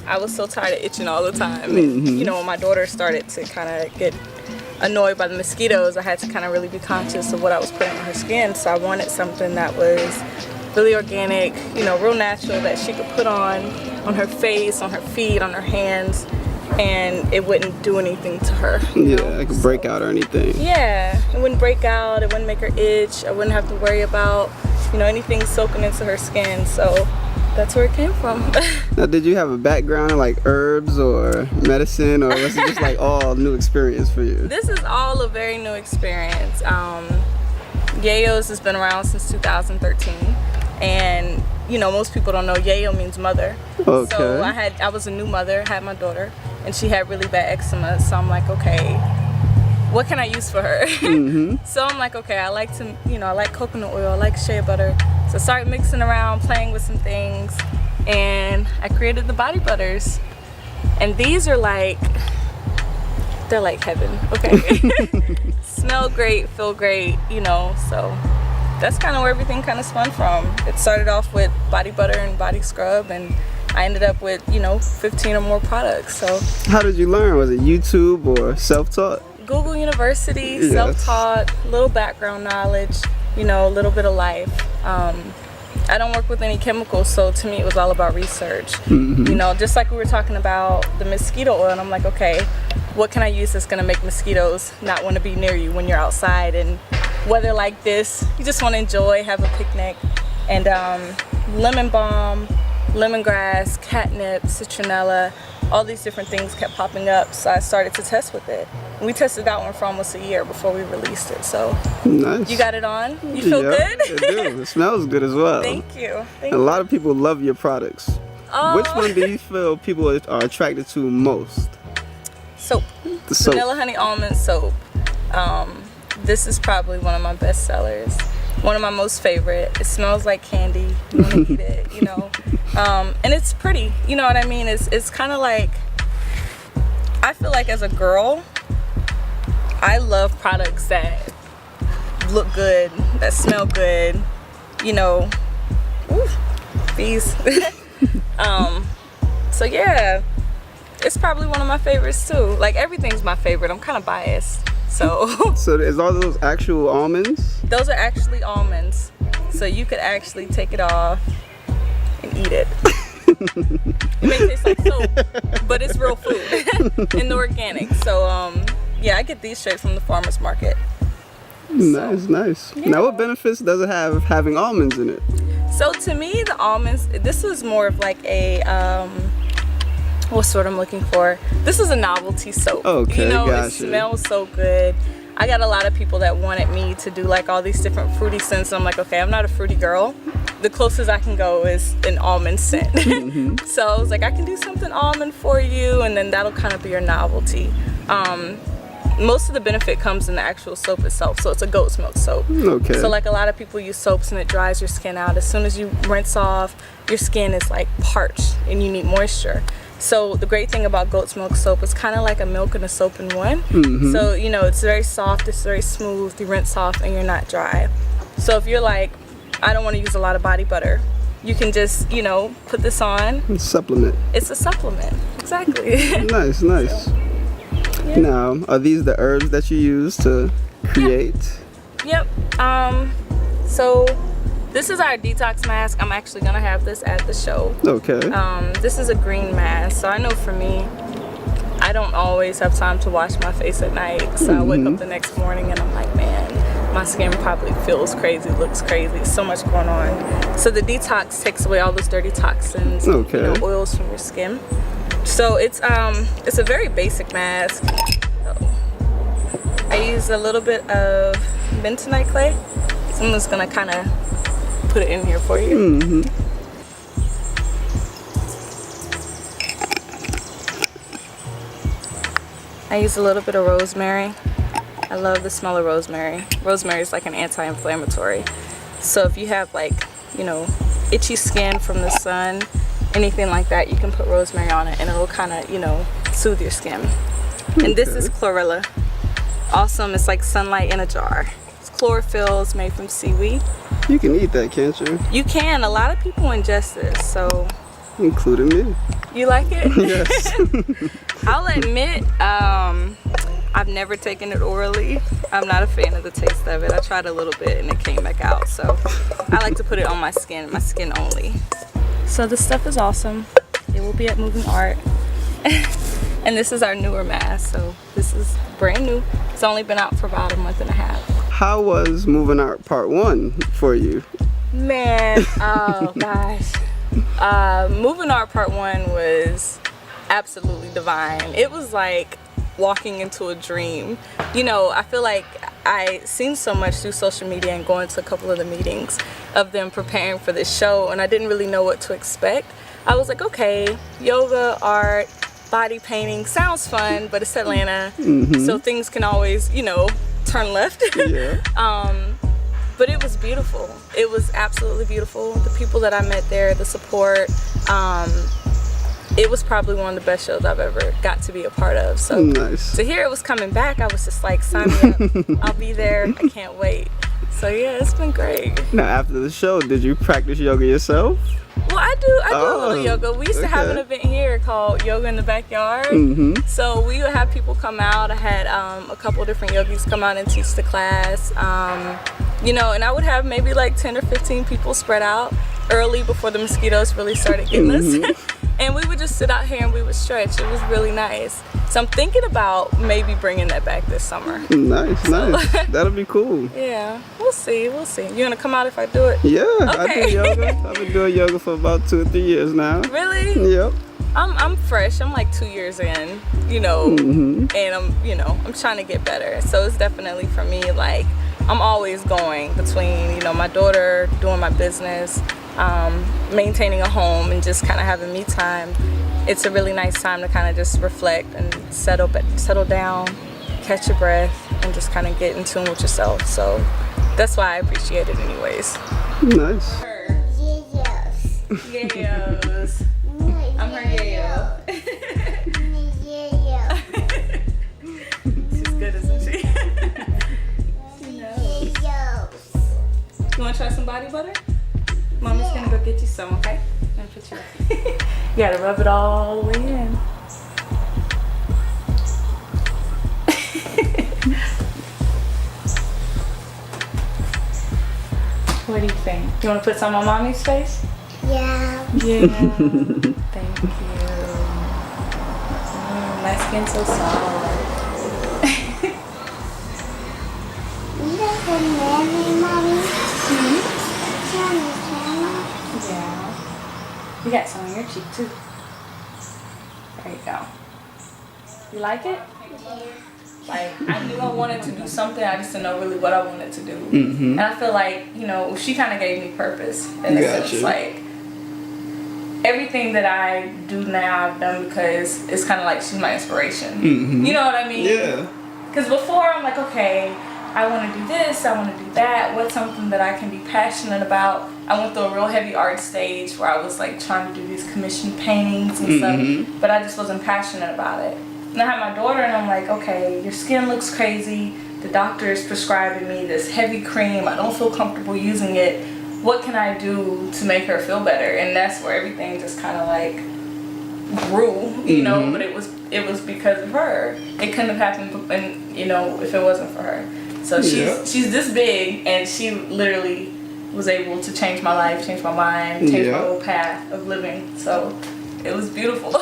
I was so tired of itching all the time. And, you know, when my daughter started to kind of get annoyed by the mosquitoes, I had to kind of really be conscious of what I was putting on her skin. So I wanted something that was really organic, you know, real natural, that she could put on her face, on her feet, on her hands, and it wouldn't do anything to her. Yeah, it could break out or anything. Yeah, it wouldn't break out, it wouldn't make her itch, I wouldn't have to worry about, you know, anything soaking into her skin. So that's where it came from. Now, did you have a background in like herbs or medicine, or was it just like all new experience for you? This is all a very new experience. Yeyos has been around since 2013, and you know, most people don't know Yeyo means mother. Okay. So I was a new mother, had my daughter, and she had really bad eczema. So I'm like, okay, what can I use for her? So I'm like, okay, I like coconut oil, I like shea butter. So I started mixing around, playing with some things, and I created the body butters. And these are like, they're like heaven, okay? Smell great, feel great, you know, so that's kind of where everything kind of spun from. It started off with body butter and body scrub, and I ended up with, you know, 15 or more products. So how did you learn? Was it YouTube or self-taught? Google University, Yes. self-taught, little background knowledge, you know, a little bit of life. I don't work with any chemicals, so to me it was all about research. You know, just like we were talking about the mosquito oil, and I'm like, okay, what can I use that's gonna make mosquitoes not want to be near you when you're outside and weather like this? You just want to enjoy, have a picnic. And lemon balm, lemongrass, catnip, citronella, all these different things kept popping up, so I started to test with it. And we tested that one for almost a year before we released it. So nice. You got it on? You feel good? It do. It smells good as well. Thank you. A lot of people love your products. Oh. Which one do you feel people are attracted to most? Soap. The soap. Vanilla honey almond soap. This is probably one of my best sellers. One of my most favorite. It smells like candy. You want to eat it, you know. And it's pretty. You know what I mean? It's kind of like, I feel like as a girl, I love products that look good, that smell good, you know. Ooh, bees. So yeah, it's probably one of my favorites too. Like, everything's my favorite. I'm kind of biased. So is all those actual almonds? Those are actually almonds. So you could actually take it off and eat it. It may taste like soap, but it's real food and organic. So yeah, I get these straight from the farmer's market. Nice. Yeah. Now, what benefits does it have having almonds in it? So to me, the almonds, this is more of like a what's what I'm looking for? This is a novelty soap. Okay, you know, gotcha. It smells so good. I got a lot of people that wanted me to do like all these different fruity scents. I'm like, okay, I'm not a fruity girl. The closest I can go is an almond scent. So I was like, I can do something almond for you, and then that'll kind of be your novelty. Most of the benefit comes in the actual soap itself. So it's a goat's milk soap. Okay. So like a lot of people use soaps and it dries your skin out. As soon as you rinse off, your skin is like parched and you need moisture. So the great thing about goat's milk soap is kind of like a milk and a soap in one. So, you know, it's very soft, it's very smooth, you rinse off and you're not dry. So if you're like, I don't want to use a lot of body butter, you can just, you know, put this on. Supplement. It's a supplement, exactly. Nice. So, yeah. Now, are these the herbs that you use to create? Yep. So this is our detox mask. I'm actually gonna have this at the show. Okay. This is a green mask. So I know for me, I don't always have time to wash my face at night. So I wake up the next morning and I'm like, man, my skin probably feels crazy, looks crazy, so much going on. So the detox takes away all those dirty toxins, you know, oils from your skin. So it's a very basic mask. So I use a little bit of bentonite clay. So I'm just gonna kind of put it in here for you. I use a little bit of rosemary. I love the smell of rosemary. Rosemary is like an anti-inflammatory. So if you have like, you know, itchy skin from the sun, anything like that, you can put rosemary on it and it'll kind of, you know, soothe your skin. And this is chlorella. Awesome, it's like sunlight in a jar. It's chlorophyll, it's made from seaweed. You can eat that, can't you? You can, a lot of people ingest this, so including me. You like it? Yes. I'll admit, I've never taken it orally. I'm not a fan of the taste of it. I tried a little bit and it came back out. So I like to put it on my skin only. So this stuff is awesome. It will be at Moving Art. And this is our newer mask. So this is brand new. It's only been out for about a month and a half. How was Moving Art Part 1 for you? Man, oh gosh. Moving Art Part 1 was absolutely divine. It was like walking into a dream. You know, I feel like I seen so much through social media and going to a couple of the meetings of them preparing for this show, and I didn't really know what to expect. I was like, okay, yoga, art, body painting sounds fun, but it's Atlanta, so things can always, you know, turn left. Yeah. But it was beautiful. It was absolutely beautiful. The people that I met there, the support, it was probably one of the best shows I've ever got to be a part of. So nice. to hear it was coming back, I was just like, sign me up. I'll be there. I can't wait. So yeah, it's been great. Now after the show, did you practice yoga yourself? Well, I do a little yoga. We used to have an event here called Yoga in the Backyard. So we would have people come out. I had a couple different yogis come out and teach the class. You know, and I would have maybe like 10 or 15 people spread out early before the mosquitoes really started getting us. And we would just sit out here and we would stretch. It was really nice. So I'm thinking about maybe bringing that back this summer. Nice. That'll be cool. Yeah, we'll see. You gonna come out if I do it? Yeah, Okay. I do yoga. I've been doing yoga for about 2 or 3 years now. Really? Yep. I'm fresh. I'm like 2 years in, you know, and I'm trying to get better. So it's definitely for me, like, I'm always going between, you know, my daughter, doing my business, maintaining a home, and just kind of having me time. It's a really nice time to kind of just reflect and settle down, catch your breath, and just kind of get in tune with yourself. So that's why I appreciate it anyways. Nice. Yeyos. I'm her yayo. She's good, isn't she? She knows. You want to try some body butter? Mommy's gonna go get you some, okay? Let me put you. You gotta rub it all the way in. What do you think? You want to put some on Mommy's face? Yeah. Yeah. Thank you. My skin's so soft. You guys remember, Mommy? Yeah. You got some on your cheek too. There you go. You like it? Yeah. Like, I knew I wanted to do something, I just didn't know really what I wanted to do. And I feel like, you know, she kind of gave me purpose. And it's like, everything that I do now, I've done because it's kind of like she's my inspiration. You know what I mean? Yeah. Because before, I'm like, okay, I want to do this, I want to do that. What's something that I can be passionate about? I went through a real heavy art stage where I was like trying to do these commissioned paintings and stuff, but I just wasn't passionate about it. And I had my daughter and I'm like, okay, your skin looks crazy. The doctor is prescribing me this heavy cream. I don't feel comfortable using it. What can I do to make her feel better? And that's where everything just kind of like grew, you know, but it was because of her. It couldn't have happened, and you know, if it wasn't for her. So she's this big, and she literally was able to change my life, change my mind, change my whole path of living. So it was beautiful.